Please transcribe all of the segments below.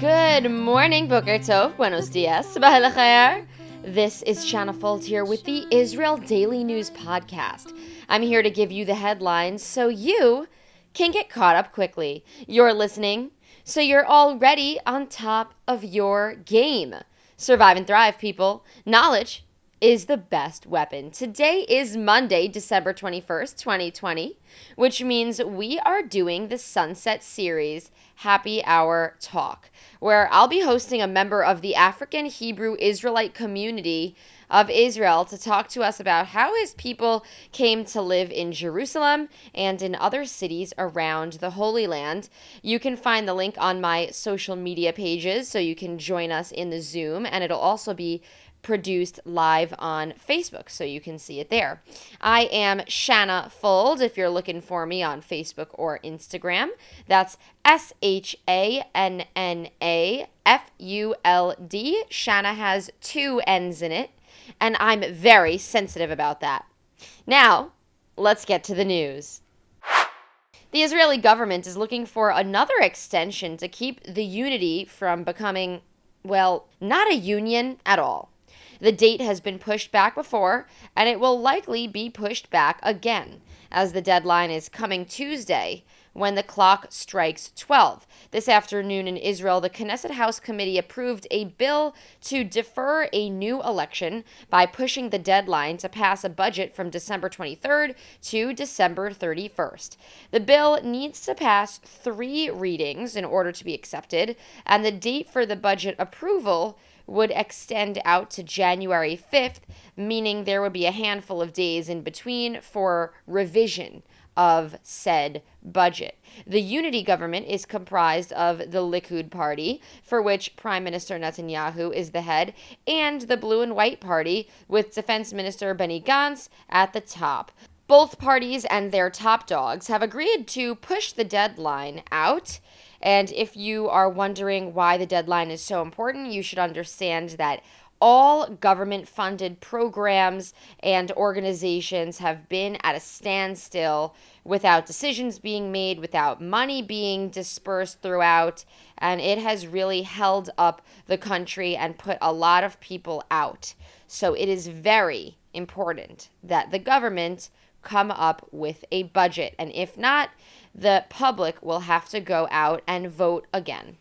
Good morning, Boker Tov, buenos dias, sabah al khair. This is Shanna Fold here with the Israel Daily News Podcast. I'm here to give you the headlines so you can get caught up quickly. You're listening, so you're already on top of your game. Survive and thrive, people. Knowledge is the best weapon. Today is Monday, December 21st, 2020, which means we are doing the Sunset Series Happy Hour Talk, where I'll be hosting a member of the African Hebrew Israelite community of Israel to talk to us about how his people came to live in Jerusalem and in other cities around the Holy Land. You can find the link on my social media pages so you can join us in the Zoom, and it'll also be produced live on Facebook, so you can see it there. I am Shanna Fold if you're looking for me on Facebook or Instagram. That's SHANNAFULD. Shanna has two N's in it, and I'm very sensitive about that. Now, let's get to the news. The Israeli government is looking for another extension to keep the unity from becoming, well, not a union at all. The date has been pushed back before, and it will likely be pushed back again, as the deadline is coming Tuesday, when the clock strikes 12. This afternoon in Israel, the Knesset House Committee approved a bill to defer a new election by pushing the deadline to pass a budget from December 23rd to December 31st. The bill needs to pass 3 readings in order to be accepted, and the date for the budget approval would extend out to January 5th, meaning there would be a handful of days in between for revision of said budget. The unity government is comprised of the Likud party, for which Prime Minister Netanyahu is the head, and the Blue and White party, with Defense Minister Benny Gantz at the top. Both parties and their top dogs have agreed to push the deadline out. And if you are wondering why the deadline is so important, you should understand that all government-funded programs and organizations have been at a standstill without decisions being made, without money being dispersed throughout, and it has really held up the country and put a lot of people out. So it is very important that the government come up with a budget, and if not, the public will have to go out and vote again.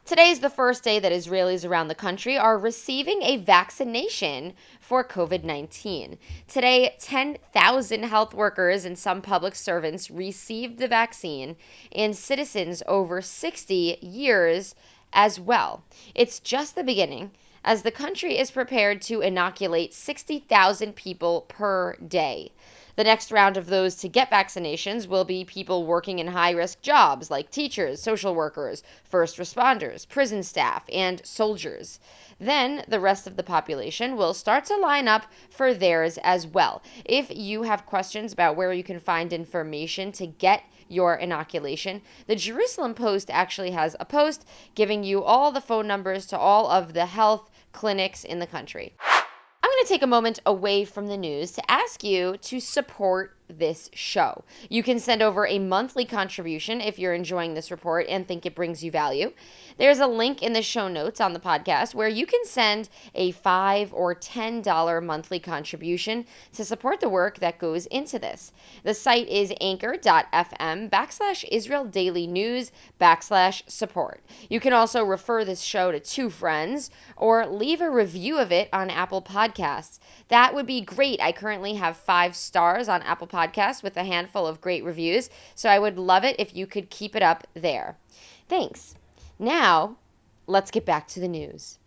Today is the first day that Israelis around the country are receiving a vaccination for COVID-19. Today, 10,000 health workers and some public servants received the vaccine, and citizens over 60 years as well. It's just the beginning, as the country is prepared to inoculate 60,000 people per day. The next round of those to get vaccinations will be people working in high-risk jobs like teachers, social workers, first responders, prison staff, and soldiers. Then the rest of the population will start to line up for theirs as well. If you have questions about where you can find information to get your inoculation, the Jerusalem Post actually has a post giving you all the phone numbers to all of the health clinics in the country. I'm going to take a moment away from the news to ask you to support this show. You can send over a monthly contribution if you're enjoying this report and think it brings you value. There's a link in the show notes on the podcast where you can send a $5 or $10 monthly contribution to support the work that goes into this. The site is anchor.fm/Israel Daily News/support. You can also refer this show to 2 friends or leave a review of it on Apple Podcasts. That would be great. I currently have 5 stars on Apple Podcasts with a handful of great reviews, so I would love it if you could keep it up there. Thanks. Now, let's get back to the news.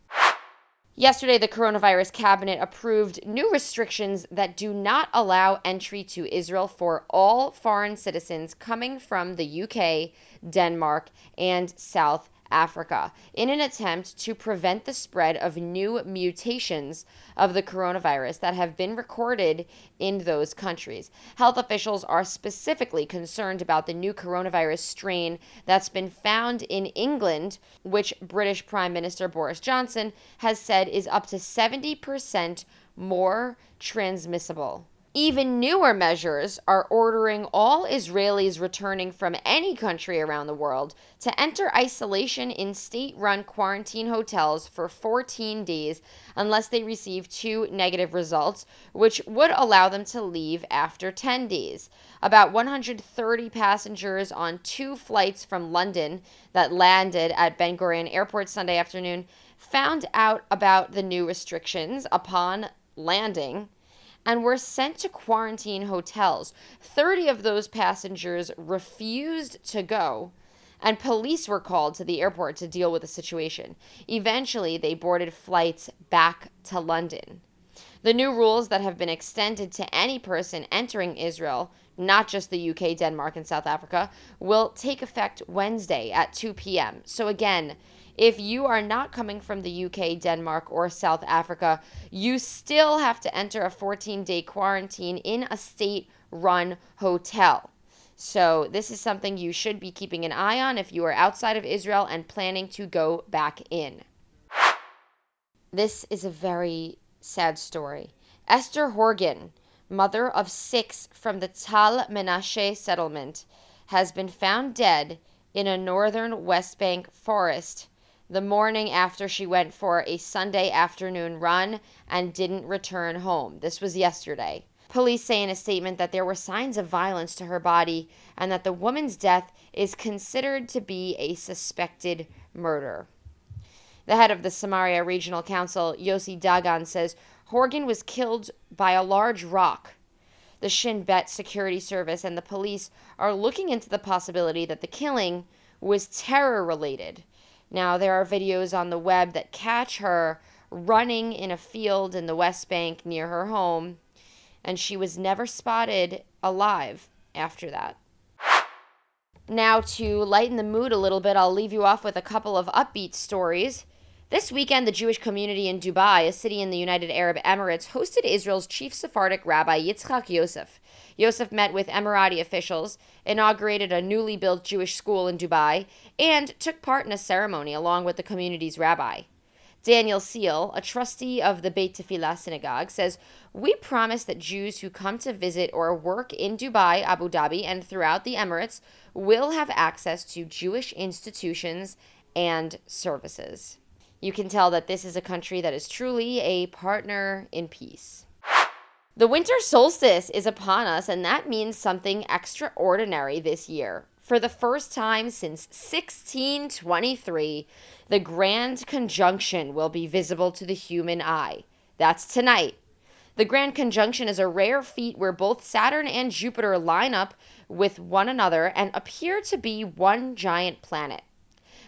Yesterday, the coronavirus cabinet approved new restrictions that do not allow entry to Israel for all foreign citizens coming from the UK, Denmark, and South Africa in an attempt to prevent the spread of new mutations of the coronavirus that have been recorded in those countries. Health officials are specifically concerned about the new coronavirus strain that's been found in England, which British Prime Minister Boris Johnson has said is up to 70% more transmissible. Even newer measures are ordering all Israelis returning from any country around the world to enter isolation in state-run quarantine hotels for 14 days unless they receive 2 negative results, which would allow them to leave after 10 days. About 130 passengers on 2 flights from London that landed at Ben Gurion Airport Sunday afternoon found out about the new restrictions upon landing and were sent to quarantine hotels. 30 of those passengers refused to go, and police were called to the airport to deal with the situation. Eventually, they boarded flights back to London. The new rules that have been extended to any person entering Israel, not just the UK, Denmark, and South Africa, will take effect Wednesday at 2 p.m. So again, if you are not coming from the UK, Denmark, or South Africa, you still have to enter a 14-day quarantine in a state-run hotel. So this is something you should be keeping an eye on if you are outside of Israel and planning to go back in. This is a very sad story. Esther Horgan, mother of 6 from the Tal Menashe settlement, has been found dead in a northern West Bank forest the morning after she went for a Sunday afternoon run and didn't return home. This was yesterday. Police say in a statement that there were signs of violence to her body and that the woman's death is considered to be a suspected murder. The head of the Samaria Regional Council, Yossi Dagan, says Horgan was killed by a large rock. The Shin Bet Security Service and the police are looking into the possibility that the killing was terror-related. Now, there are videos on the web that catch her running in a field in the West Bank near her home, and she was never spotted alive after that. Now, to lighten the mood a little bit, I'll leave you off with a couple of upbeat stories. This weekend, the Jewish community in Dubai, a city in the United Arab Emirates, hosted Israel's chief Sephardic rabbi Yitzchak Yosef. Yosef met with Emirati officials, inaugurated a newly built Jewish school in Dubai, and took part in a ceremony along with the community's rabbi. Daniel Seal, a trustee of the Beit Tefillah synagogue, says, "We promise that Jews who come to visit or work in Dubai, Abu Dhabi, and throughout the Emirates will have access to Jewish institutions and services." You can tell that this is a country that is truly a partner in peace. The winter solstice is upon us, and that means something extraordinary this year. For the first time since 1623, the Grand Conjunction will be visible to the human eye. That's tonight. The Grand Conjunction is a rare feat where both Saturn and Jupiter line up with one another and appear to be one giant planet.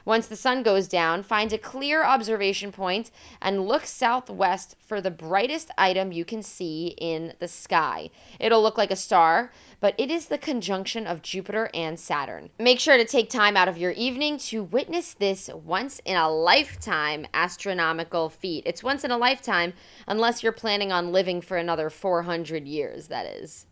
Once the sun goes down, find a clear observation point and look southwest for the brightest item you can see in the sky. It'll look like a star, but it is the conjunction of Jupiter and Saturn. Make sure to take time out of your evening to witness this once-in-a-lifetime astronomical feat. It's once in a lifetime, unless you're planning on living for another 400 years, that is.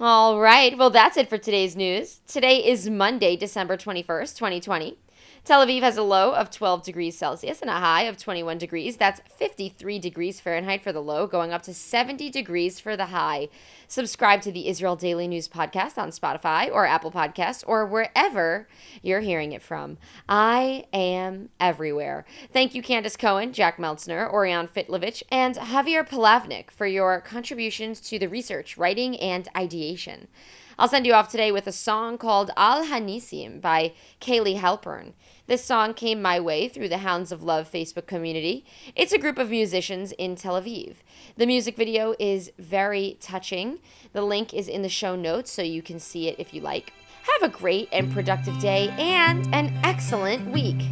All right, well, that's it for today's news. Today is Monday, December 21st, 2020. Tel Aviv has a low of 12 degrees Celsius and a high of 21 degrees. That's 53 degrees Fahrenheit for the low, going up to 70 degrees for the high. Subscribe to the Israel Daily News Podcast on Spotify or Apple Podcasts or wherever you're hearing it from. I am everywhere. Thank you, Candace Cohen, Jack Meltzner, Orion Fitlovich, and Javier Palavnik for your contributions to the research, writing, and ideation. I'll send you off today with a song called Al Hanisim by Kaylee Halpern. This song came my way through the Hounds of Love Facebook community. It's a group of musicians in Tel Aviv. The music video is very touching. The link is in the show notes so you can see it if you like. Have a great and productive day and an excellent week.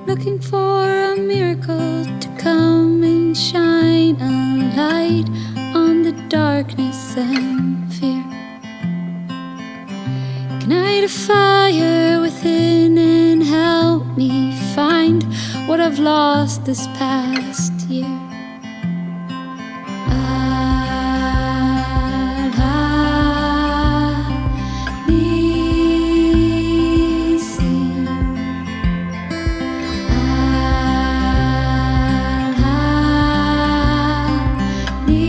Looking for a miracle to come and shine a light on the darkness and fear. Ignite a fire within and help me find what I've lost this past year. Al-Hanisim,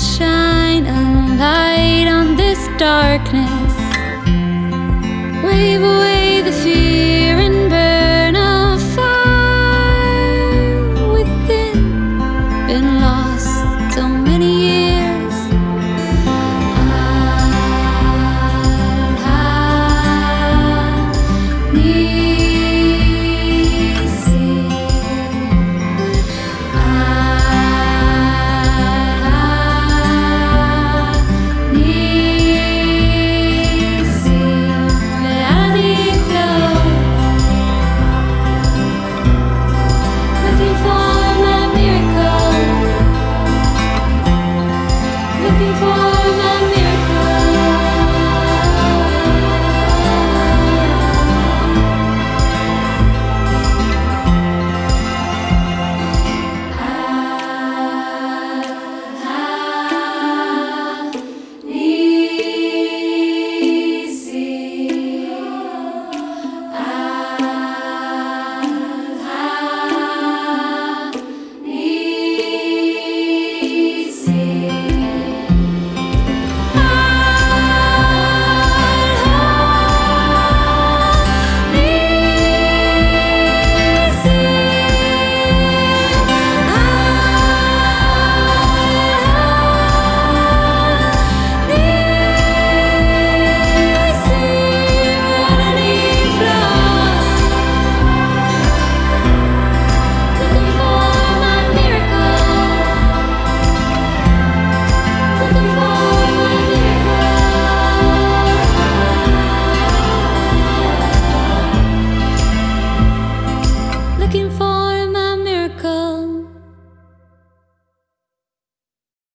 shine a light on this darkness. Wave away